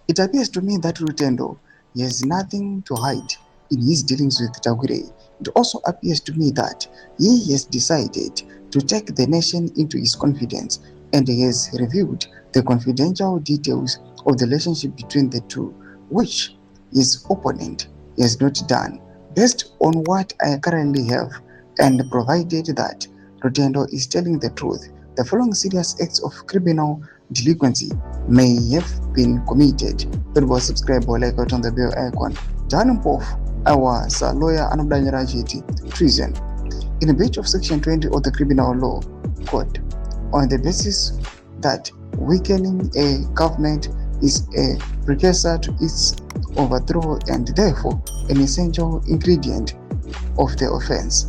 It appears to me that Rutendo has nothing to hide in his dealings with Tagore. It also appears to me that he has decided to take the nation into his confidence and has revealed the confidential details of the relationship between the two, which his opponent has not done. Based on what I currently have, and provided that Rutendo is telling the truth, the following serious acts of criminal delinquency may have been committed. Don't forget to subscribe or like out on the bell icon. Turn off our lawyer and treason in breach of Section 20 of the Criminal Law Code on the basis that weakening a government is a precursor to its overthrow and therefore an essential ingredient of the offense.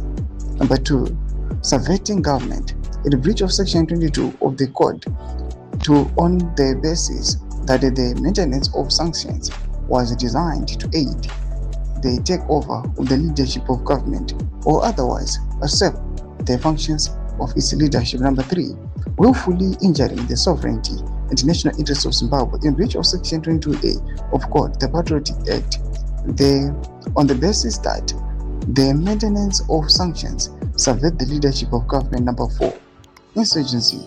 Number 2. Subverting government in breach of Section 22 of the Code on the basis that the maintenance of sanctions was designed to aid the takeover of the leadership of government or otherwise usurp the functions of its leadership. Number 3. Willfully injuring the sovereignty and national interests of Zimbabwe in breach of Section 22A of Code, the Patriotic Act, on the basis that the maintenance of sanctions subvert the leadership of government. Number 4. Insurgency,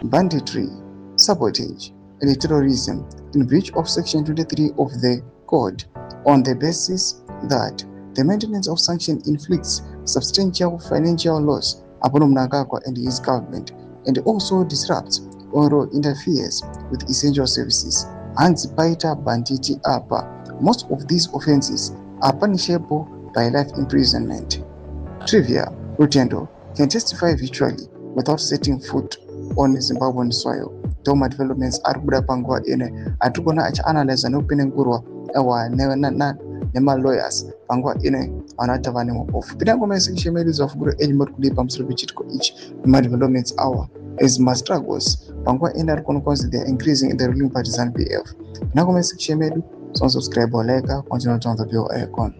banditry, sabotage, and terrorism in breach of Section 23 of the Code on the basis that the maintenance of sanctions inflicts substantial financial loss upon Mnangagwa and his government and also disrupts or interferes with essential services. HAASI Paita Banditi Apa. Most of these offenses are punishable by life imprisonment. Trivia: Rutendo can testify virtually without setting foot on Zimbabwean soil. Toma developments are kubuda panguva ine atikona achianalyza nekupenengurwa nema lawyers panguva ine vanoti vane mapofu. Pinda ngoma yesection medu zvafuguro enyimori kudii pamusoro pechitiko ichi nemadevelopments awa as my struggles panguva ine ari kuona cause they are increasing in the ruling party ZANU-PF. Pinda ngoma yesection medu, so subscribe or like, continue to on the bell icon.